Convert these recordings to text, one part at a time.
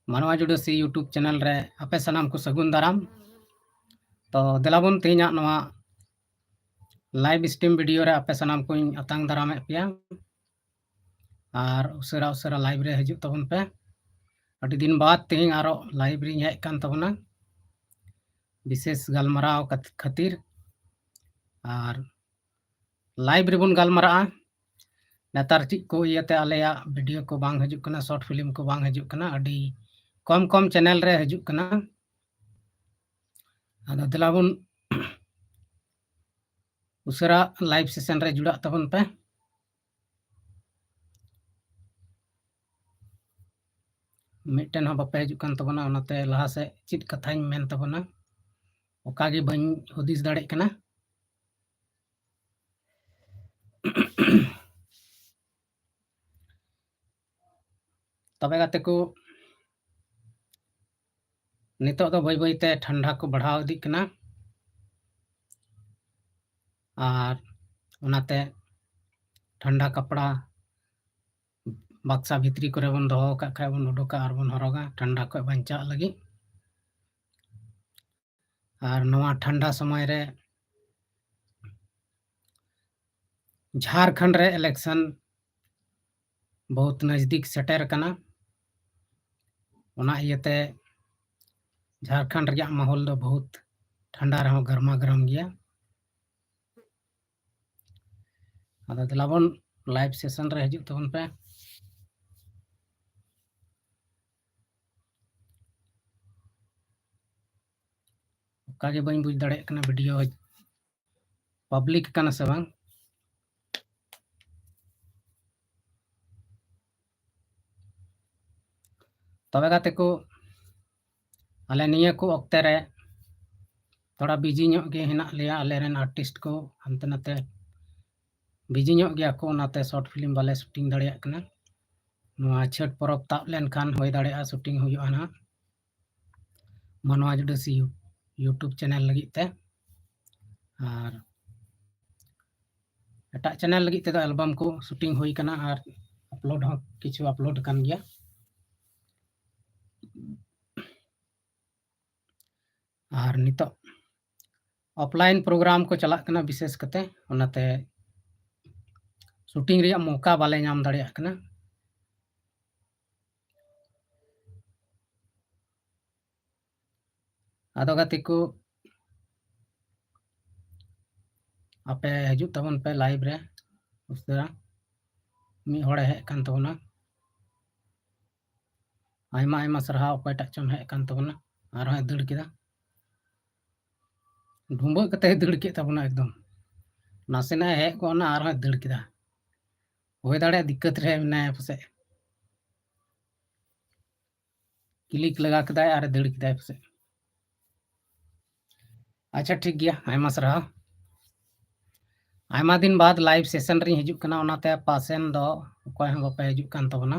मानवा जुड़सी YouTube channel रे आपे सानाम को सगुन दाराम। तो देलाबन तेना नवा लाइव स्ट्रीम वीडियो रे आपे सानाम को अतांग दाराम पे और उसरा उसरा लाइव रे हजू तबन पे अभी दिन बाद तेज आरो लाइव री हेज कान तबना विशेष गलमाराव खातिर और लाइव रिबन गलमारा नेतार चीज को इयाते आलेया वीडियो को बांग हजू कना शॉर्ट फिल्म को बांग हजू कना अभी कम कम चैनल रे हजू कना आदो दिलाबन उसरा लाइव सेशन रे जुड़ा तबन पे मिटन हो बापे हजू कान तबना ओनाते लहा से चीज कथाई मेन तबना ओकागे बन हुदिस दाड़े कना तबे गाते को नितो दो बई बईते ठंडा को बढ़ाव इदी कना और ओनाते ठंडा कपड़ा बक्सा भितरी करे बन दोहो का खाय बन उडुका और बन हरोगा ठंडा को बंचा लगी और नवा ठंडा समय रे झारखंड रे इलेक्शन बहुत नजदीक सेटेर कना ओना इयते झारखंड रिया माहौल दो बहुत ठंडा रहो गर्मा गर्म गया आदा दिलाबन लाइव सेशन रे हजू तबन पे ओकागे बन बुझ दाड़े कना वीडियो पब्लिक कना से बांग तबे गाते को आले निया को अक्ते रे थोड़ा बिजी ᱧᱚᱜ गे हेना लिया आले रेन आर्टिस्ट को हनते नाते बिजी ᱧᱚᱜ गया को नाते शॉर्ट फिल्म वाले शूटिंग दाड़िया कना नवा छठ परब ताब लेन खान होय दाड़िया शूटिंग हुयो ना मानवा जुड़सी यूट्यूब चैनल लगी ते और एटा चैनल लगी ते एल्बम को शूटिंग हुई कना और अपलोड हो किछु अपलोड कान गया और नितो ऑफलाइन प्रोग्राम को चला कना विशेष कते ओनाते शूटिंग रिया मौका बाले नाम दाड़िया कना आदो गाते को आपे हजू तबन पे लाइव रे उसरा मी होड़े हे कान तबना आयमा आयमा सरहा ओकयटा चोन हे कान तबना और हे दड़ केदा ढुंबा कते दड़ के तबना एकदम नासेना हे कोना और हे दड़ केदा होय दाड़े दिक्कत रे ना पसे क्लिक लगा कदा और दड़ केदा पसे अच्छा ठीक गया आयमा सरहा आयमा दिन बाद लाइव सेशन रे हजू कना ओनाते पासेन दो कोय हम बापे हजू कान तबना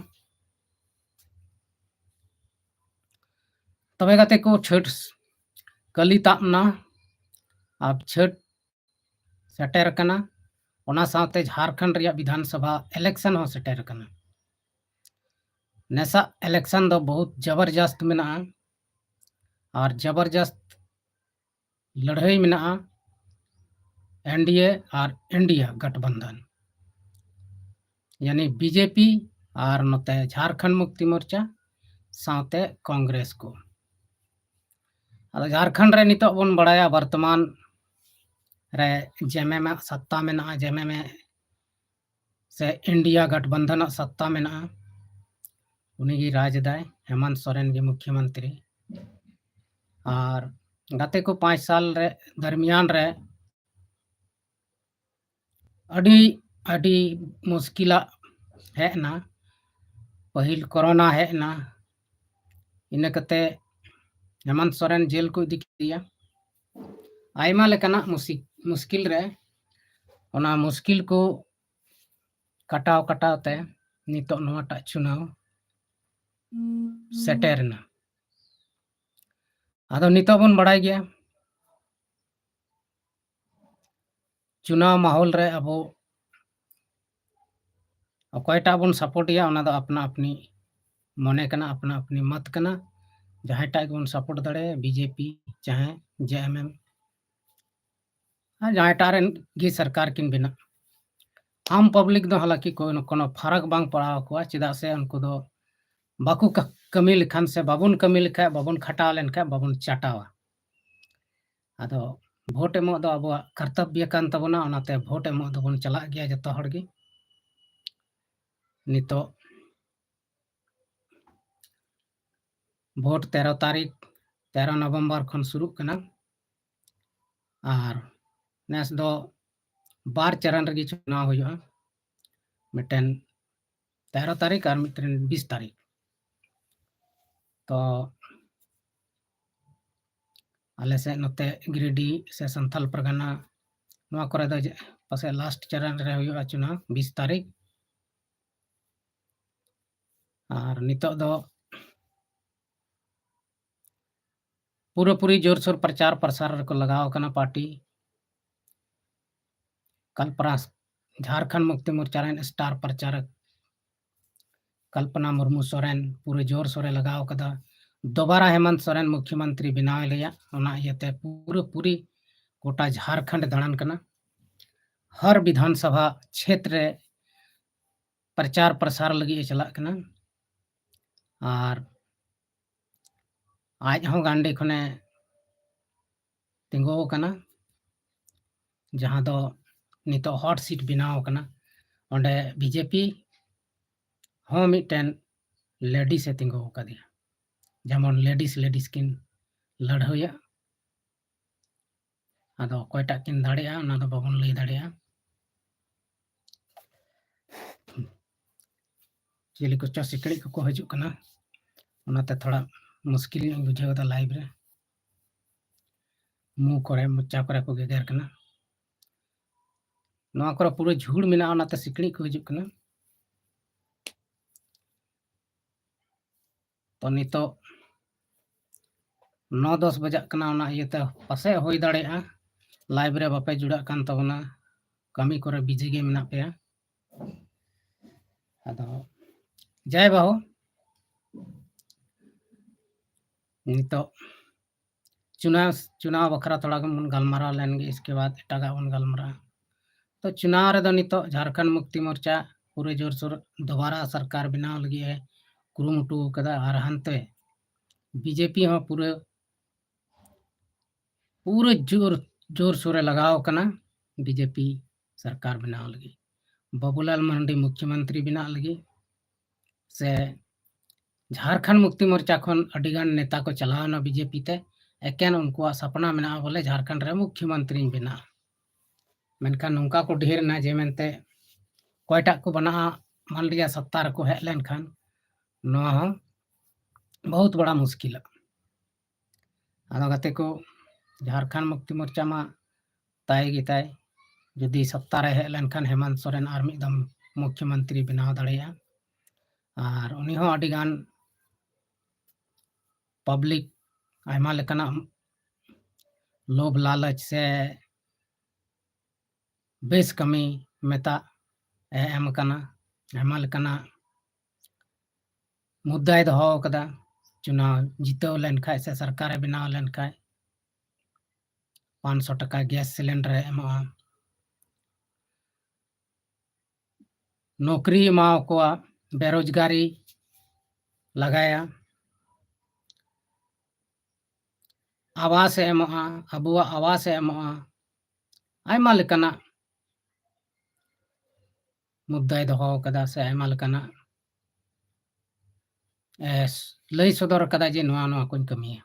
तबे गाते को छठ कली तापना अब छठ सेटेर कना ओना साथे झारखंड रिया विधानसभा इलेक्शन हो सेटेर कना नेसा इलेक्शन दो बहुत जबरदस्त मेना और जबरदस्त लड़ाई मेना एनडीए और इंडिया गठबंधन यानी बीजेपी और नते झारखंड मुक्ति मोर्चा साथे कांग्रेस को आदो झारखंड रे नितो बन बड़ाया वर्तमान रे जेमे में सत्ता मेना जेमे में से इंडिया गठबंधन सत्ता मेना उनी राजदाय हेमंत सोरेन के मुख्यमंत्री और गाते को 5 साल रे दरमियान रे अडी अडी मुश्किला हेना पहिल कोरोना हेना इन कते हेमंत सोरेन जेल को इदी किया आयमा लेकाना मुश्किल रे ओना मुश्किल को कटाव कटाव ते नितो नवाटा चुनाव सेटेरना आदो नितो बन बड़ाई गया चुनाव माहौल रे अबो अकोयटा बन सपोर्ट या ओना दो अपना अपनी मने कना अपना अपनी मत कना जहां टाइम बन सपोर्ट दड़े बीजेपी चाहे जेएमएम जहां टारेन गी सरकार किन बिना आम पब्लिक दो हालांकि कोनो फर्क बांग पड़ाव को चेदा से उनको दो बाकू कमी लेखान से बाबुन कमी लेखा बाबुन खटाव लेनखा बाबुन चाटावा आदो भोट एमो दो अब कर्तव्य कान तबना ओनाते भोट एमो दो बन चला गया जतो हड़ गे नितो भोट 13 तारीख 13 नवंबर खन शुरू कना और नेस दो बार चरण रगी चुनाव हुआ मिटन 13 तारीख और मिटन 20 तारीख तो आले से नते गिरिडी से संथाल परगना नवा करे दो पासे लास्ट चरण रे हुआ चुनाव 20 तारीख और नितो दो पूरी जोरसोर प्रचार प्रसार को लगाव कना पार्टी कल्पना झारखंड मुक्ति मोर्चा रेन स्टार प्रचारक कल्पना मुर्मू सोरेन पूरे जोर सोरे लगाव कदा दोबारा हेमंत सोरेन मुख्यमंत्री बनावे लिया ओना इयते पूरी गोटा झारखंड दाड़ान कना हर विधानसभा क्षेत्र प्रचार प्रसार लगी चला कना और आज हो गांडे खने तिंगो कना जहां दो नितो हॉट सीट बनाव कना ओंडे बीजेपी हो मिटन लेडी से तिंगो कदिया जेमन लेडीज किन लड़हया आदो कोयटा किन दाड़िया ओना दो बाबन लई दाड़िया चिली को सिकड़ी को हजू कना ओनाते थोड़ा मुश्किल बुझे लाइव रे मुंह करे मोचा करे को गेगर कना नवा करे पूरा झूड़ मिना ओनाते सिकड़ी को हजू कना तो नितो 9-10 बजा कना ओना इयते पासे होई दाड़िया लाइव रे बापे जुड़ा कान तबना कमी करे बिजी गे मिना पे आदो जय बाहु नितो चुनाव बखरा थोड़ा गलमारा लेंगे इसके बाद एटागा बन गलमारा तो चुनाव रे दो नितो झारखंड मुक्ति मोर्चा पूरे जोर सोर दोबारा सरकार बनाव लगी है कुरुमुटु कदा और हंते बीजेपी हो पूरे जोर सोरे लगाव कना बीजेपी सरकार बनाव लगी बाबूलाल मरांडी मुख्यमंत्री बनाव लगी से झारखंड मुक्ति मोर्चा खन अडिगान नेता को चलावना बीजेपी ते एकेन उनको सपना मेना बोले झारखंड रे मुख्यमंत्री बना मेनखान नौका को ढेर ना जे मेनते कोयटा को बना मान लिया सत्ता रको हेज लेनखान नोआ बहुत बड़ा मुश्किल आदो गते को झारखंड मुक्ति मोर्चा मा ताय गिताय जदि सत्ता रे हेज लेनखान हेमंत सोरेन और मिदम मुख्यमंत्री बनाव दाड़िया और उनी हो अडिगान पब्लिक आयमा लेकना लोभ लालच से बेस कमी मेता एम कना आयमा लेकना मुद्दाय दो कदा चुनाव जीतव लेनखाय से सरकार बनाव लेनखाय 500 टका गैस सिलेंडर एमआ नौकरी एमाव को बेरोजगारी लगाया आवास एमआ अबुआ आवास एमआ आयमा लेकना मुद्दाय दो कदा से आयमा लेकना लई सदर कदा जे नवा कोई कमी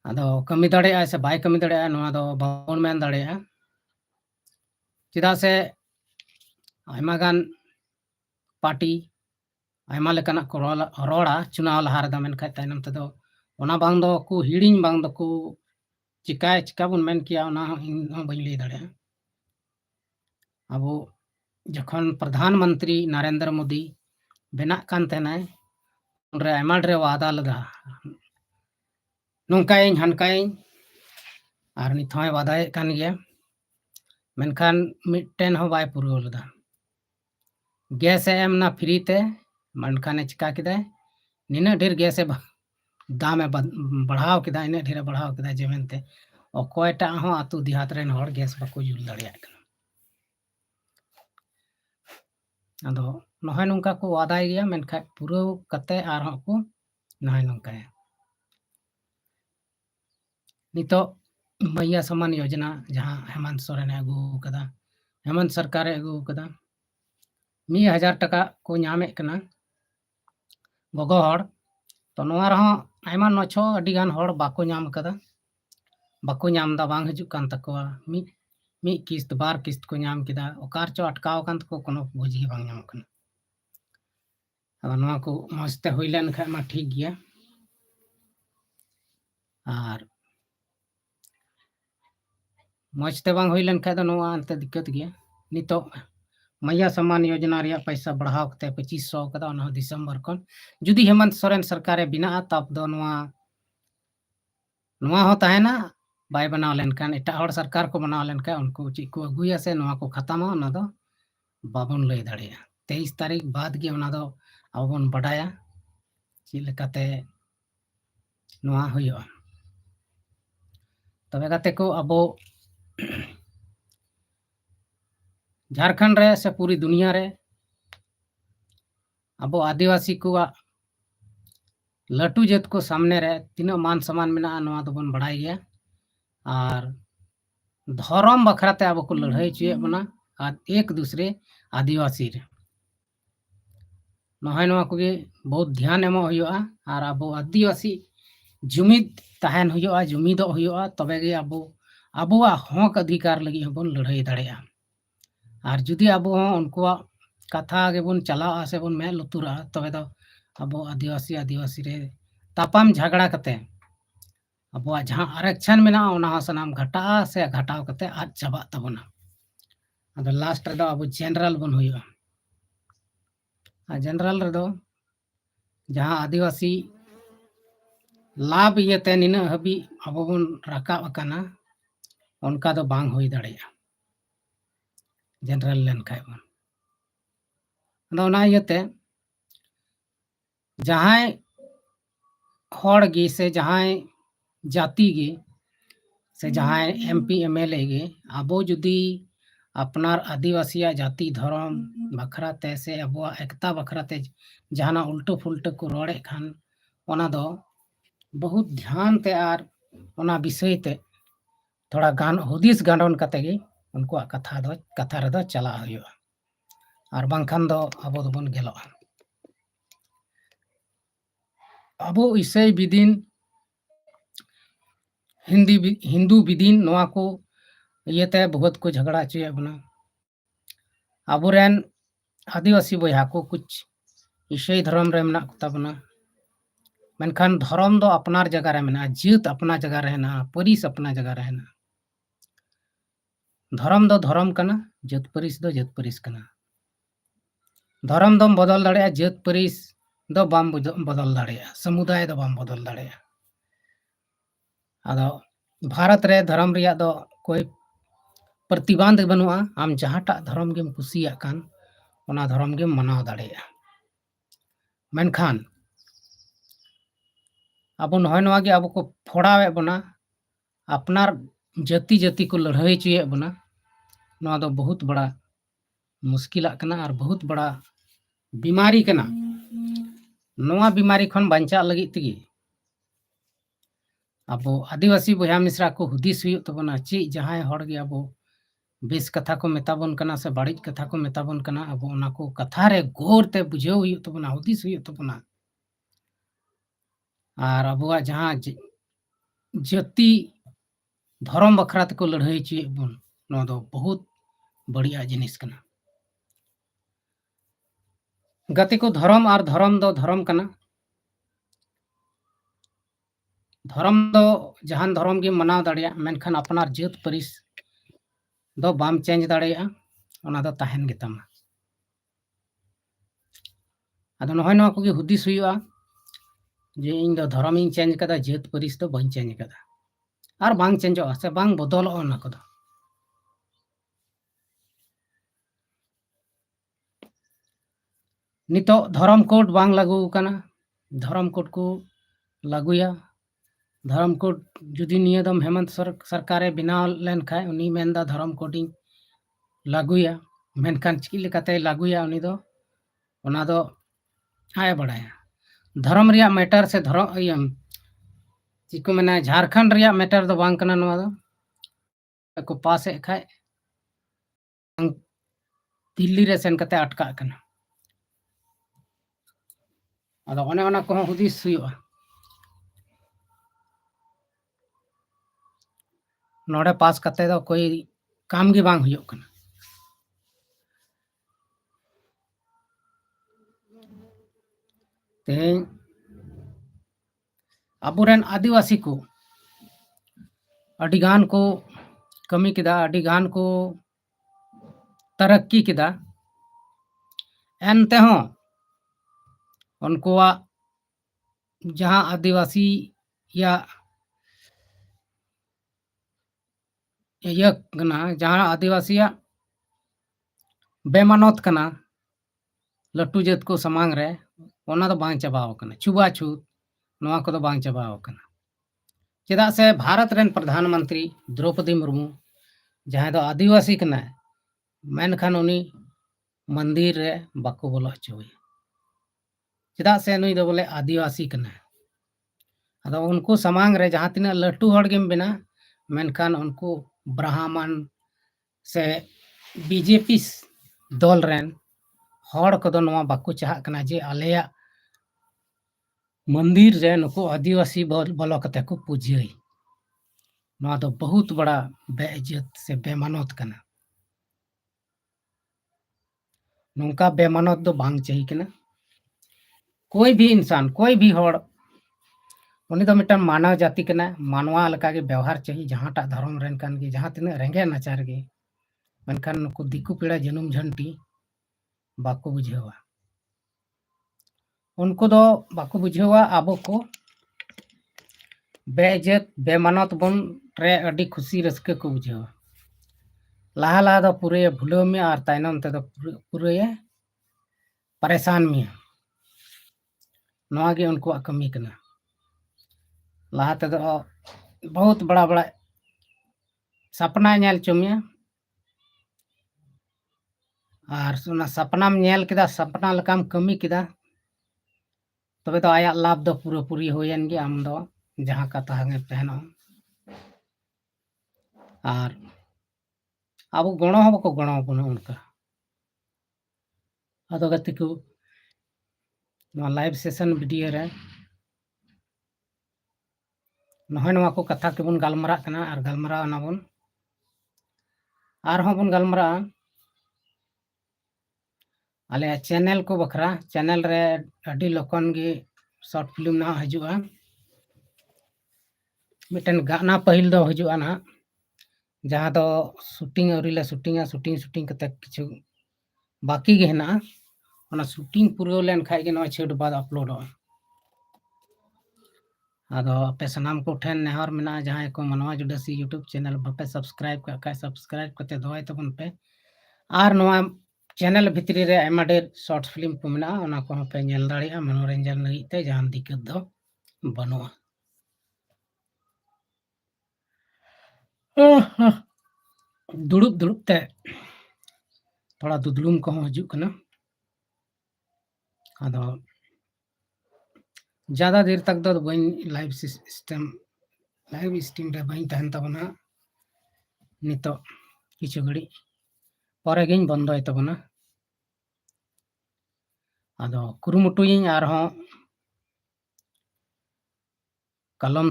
आदो कमी दाड़े से बाय कमी दाड़े नवा दो बाबन मेन दाड़े चेदा से आयमा गान पार्टी आयमा लेकना को रोड़ा चुनाव लहा रे मेनखाय तायनम तेदो ओना बांग दो को हिड़िंग बांग दो को चिका बन मेन किया ओना इन बई लई दाड़े अब जखन प्रधानमंत्री नरेंद्र मोदी बना कान तेनाय उनरे आयमा रे वादा लगा नौकाय हनकाय और नित होय वादाय कान गया मेनखान मिटटेन हो बाय पुरव लदा गैस एम ना फ्री ते मनखाने चिका किदा निना ढेर गैस दाम बढ़ाव किदा इन ढेर बढ़ाव किदा जे मेनते अकोयटा हो आतु देहात रेन हर गैस बाको जुल दाड़िया आदो नहय नोंका को वादाय गया मेनखा पुराव कते आर हं को नहय नोंकाया नितो मैया सम्मान योजना जहां हेमंत सोरेन अगू कदा हेमंत सरकार अगू कदा 1000 टका को नामे कना गोगो हर तो नोआ रहो आयमा नछो अडी गान हर बाको नाम कदा बाको नाम दा बांग हजू कान तकवा मी किस्त बार किस्त को नाम किदा ओकार चो अटकाव कान तको कोनो बुझी बांग नाम कना अब नोआ को मस्ते होइलन खा मा ठीक गया और मजते बांग होइलन खा तो नोआ अंते दिक्कत गया नितो मैया सम्मान योजना रे पैसा बढ़ाव कते 2500 कदा ओना दिसंबर कोन जुदी हेमंत सोरेन सरकारे बिना तब दो नोआ हो ताहेना बाय बनाव लेनकान एटा हर सरकार को बनाव लेनका उनको ची को अगुया से नोआ को खत्म ओना दो बाबन लय दाड़िया 23 तारीख बाद गे ओना दो अबन बडाया ची लेकाते नोआ होयो तबे गाते को अबो झारखंड रे से पूरी दुनिया रे अबो आदिवासी को लटू जत को सामने रे तीना मान सम्मान मेना नोआ दोबन बडाय गया और धर्म बखराते अब को लड़ाई चुए बना और एक दूसरे आदिवासी रे नहय नोआ को बहुत ध्यान एमो हुआ और अब आदिवासी जुमिद तहन हुआ जुमिद हुआ तबे गे अब अबुआ हक अधिकार लगी हबन लड़ाई दाड़िया और जुदी अब उनको कथा गेबन चला से बन मे लुतुरा तबे दो अब आदिवासी रे तापाम झगड़ा कते अब जहाँ आरक्षण में सनाम घटा से घटाव कते आज चाबा तबना अब लास्ट रे अब जनरल बन हुआ जनरल रे दो जहाँ आदिवासी लाभ इयते निना हबी अब बन राकाब अकाना उनका दो बांग होई दाड़िया जनरल लेन खाय बन अदो ना इयते जहाँ हड़ गे से जहाँ जाति गे से जहाँ एमपी एमएलए गे अब जुदी अपनार आदिवासी जाति धर्म बखराते से अब एकता बखराते जहाना उल्टो फुल्टो को रोड़े खान ओना दो बहुत ध्यान ते आर ओना विषय ते थोड़ा गान हुदिस गांडन कते गे उनको कथा रे दो चला हुआ और बांखान दो अब दोबन गेलो अबो ईसाई विदिन हिंदू विदिन नोआ को इयते बहुत को झगड़ा चुए बना अबुरेन आदिवासी बया को कुछ ईसाई धर्म रे मेना तबना मेनखान धर्म दो अपनार जगह रे मेना जीत अपना जगह रहना परिस अपना जगह रहना धर्म दो धर्म कना जत परिस दो जत परिस कना धर्म दम बदल दाड़े जत परिस दो बाम बदल दाड़े समुदाय दो बाम बदल दाड़े आदो भारत रे धर्म रिया दो कोई प्रतिबंध बनुआ आम जहाटा धर्म गेम कुसिया कान ओना धर्म गेम मनाव दाड़े मेनखान अब नहय नवा गे अब को फोड़ावे बना अपनार जाति जाति को लड़ाई चुए बना नवा दो बहुत बड़ा मुश्किल कना और बहुत बड़ा बीमारी कना नवा बीमारी खन बंचा लगी तगी अब आदिवासी बया मिश्रा को हुदिस हुई तबना ची जहां हड़ गे अब बेस कथा को मेताबन कना से बाड़िज कथा को मेताबन कना अब ओना को कथा रे गोर ते बुझेव हुई तबना हुदिस हुई तबना और अब जहाँ जाति धर्म बखरा तक लड़ाई चुए बन नोआ दो बहुत बढ़िया जिनिस कना गति को धर्म और धर्म दो धर्म कना धर्म दो जहान धर्म गे मनाव दाड़िया मेनखान अपनार जात परिस दो बाम चेंज दाड़िया ओना दो ताहेन गेतामा आदो नहय नोआ को गे हुदिस हुआ जे इन दो धर्म इन चेंज कदा जात परिस दो बां चेंज कदा और बांग चेंजो से बांग बदल ओना को दो। नितो धर्म कोड बांग लागू कना धर्म कोड को लागूया धर्म कोड जुदी निये दम हेमंत सरकारे बनाव लेन खाय उनी मेनदा धर्म कोडिंग लागूया मेनखान चिकी लेकाते लागूया उनी दो ओना दो आय बड़ाया धर्म रिया मैटर से धर्म चिको मेना झारखंड रिया मैटर दो बांग कना नवा दो को पास ए खाय दिल्ली रे सेन कते अटका कना अदो ओने ओना को हुदिस हुयुआ नोड़े पास कते दो कोई काम गी बांग हुयुक कना तेहें अबुरेन आदिवासी को अडिगान को कमी किदा अडिगान को तरक्की किदा एनते हों उनको जहाँ आदिवासी या कना जहाँ आदिवासी बेमानत कना लट्टू जत को समांग रे ओना दो बांग चबाव कना छुआछूत नवा को दो बांग चबाव कना चेदा से भारत रेन प्रधानमंत्री द्रौपदी मुर्मू जहाँ दो आदिवासी कना मेनखान उनी मंदिर रे बाको बोलो हचोए चेदा से नुई दो बोले आदिवासी कना अदो उनको समांग रे जहाँ तिना लट्टू हड़ गेम बिना मेनखान उनको ब्राह्मण से बीजेपी दल रेन हड़ को दो नवा बाको चाह कना जे आलेया मंदिर रे नुको आदिवासी बोलो कते को पूजियई नवा दो बहुत बड़ा बेइज्जत से बेमानत कना नौका बेमानत दो बांग चाहिए कना कोई भी इंसान कोई भी हड़ उनी दो मिटन मानव जाति कना मानवा लका के व्यवहार चाहिए जहाँ टा धर्म रेन कान के जहाँ तिना रेंगे नाचार के मेनखान नुको दिकु पेड़ा जनुम झंटी बाको बुझेवा उनको दो बाको बुझेवा आबो को बेइज्जत बेमानत बन रे अडी खुशी रस्के को बुझेवा लाहा लाहा दो पूरे भूलो में और ताइनम ते दो पूरे परेशान में नवा गे उनको कमी कना लाहा ते दो बहुत बड़ा बड़ा सपना नेल चुमिया और सुना सपनाम नेल किदा सपना लकाम कमी किदा तबे तो आया लाभ दो पूरा पूरी होयन गे आम दो जहाँ का तहांगे तहनो और अब गणो हो को गणो बनो उनका अदो गति को लाइव सेशन वीडियो रे नहय नवा को कथा के बन गालमरा कना और गालमरा ना बन आर बन गालमरा आले चैनल को बखरा चैनल रे अडी लोकन गे शॉर्ट फिल्म ना हजुआ मिटन गाना पहिल दो हजुआ ना जहाँ दो शूटिंग औरीला शूटिंग कते किछु बाकी गे ना ओना शूटिंग पूरा लेन खाइ गे नय छेड बाद अपलोड आदो पे सनाम को ठेन नेहर मेना जहाँ को मनवा जुडसी यूट्यूब चैनल बपे सब्सक्राइब का सब्सक्राइब करते दोय तबन पे आर नवा चैनल भितरी रे आयमा ढेर शॉर्ट फिल्म को मेना ओना को पे नेल दाड़िया मनोरंजन लगी ते जहां दिक्कत दो बनुआ दुड़ुब दुड़ुब ते थोड़ा दुदलुम को हजु कना आदो ज़्यादा देर तक दो बन लाइव स्ट्रीम रे बन तहन तबना नितो किछु घड़ी परे गिन बंदोय तबना आदो कुरुमुटुयिन आर हो कलम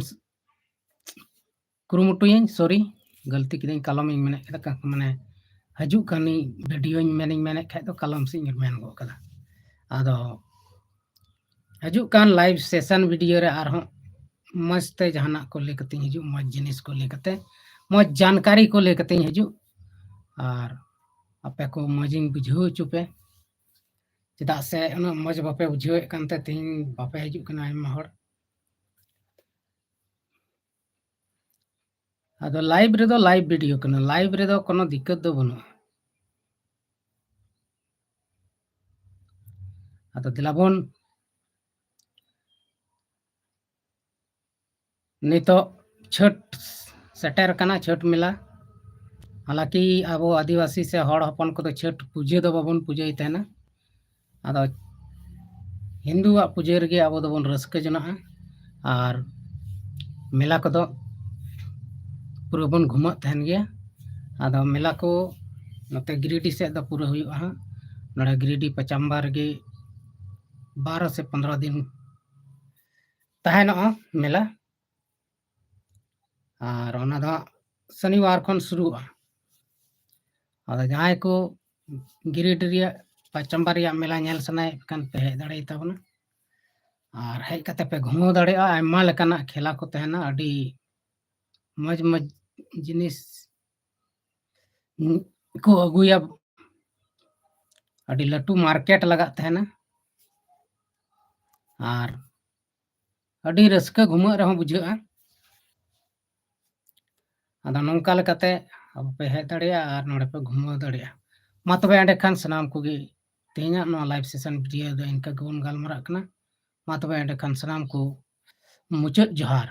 कुरुमुटुयिन सॉरी गलती किदिन कलम इन मेने माने हजू कनी वीडियो इन मेने खाय तो कलम से मेन गो कदा आदो हजू कान लाइव सेशन वीडियो रे आर हो मस्त जहाना को लेकते हजू मज जिनिस को लेकते मज जानकारी को लेकते हजू और आपे को मजिन बुझो चुपे चेदा से उन मज बापे बुझो कानते तीन बापे हजू कना आयमा हड़ आदो लाइव रे दो लाइव वीडियो कना लाइव रे दो कोनो दिक्कत दो बनु ᱟᱫᱚ ᱫᱮᱞᱟᱵᱚᱱ ᱱᱤᱛᱚᱜ ᱪᱷᱟᱹᱴ ᱥᱮᱴᱮᱨ ᱠᱟᱱᱟ, ᱪᱷᱟᱹᱴ ᱢᱮᱞᱟ। हालांकि अब आदिवासी से हड़ हपन को छठ पूजे दो बाबन पूजे तहना, आदो हिंदुआ पूजे रगे अब दोबन रस्के जना और मेला को दो पूरा बन घुमा तहन गया। आदो मेला को नते गिरिडीह से दो पूरा हुई हाँ, नड़ा गिरिडीह पचाम्बा रगे 12 से 15 दिन तहना मेला और ओना दो शनिवार खन शुरुआ। आदो जहां को गिरिडीह पचाम्बा रिया मेला नेल सनाय कन पे हेज दाड़े ताबना और हेज कते पे घुमाव दाड़ेआ। आयमा लेकाना खेला को तहना, अडी मज मज जिनिस को अगुया, अडी लटू मार्केट लगा तहना और अडी रस्का घुमा रहा बुझा। आदो नोंका लेकाते अब पे हेज दाड़ेआ और नोडे पे घुमाव दाड़ेआ। मा तबे एंडे खान सनाम कोगे तेहना नो लाइव सेशन वीडियो दो इनका गबन गालमारा कना। मा तबे एंडे खान सनाम को मुचाद जोहार।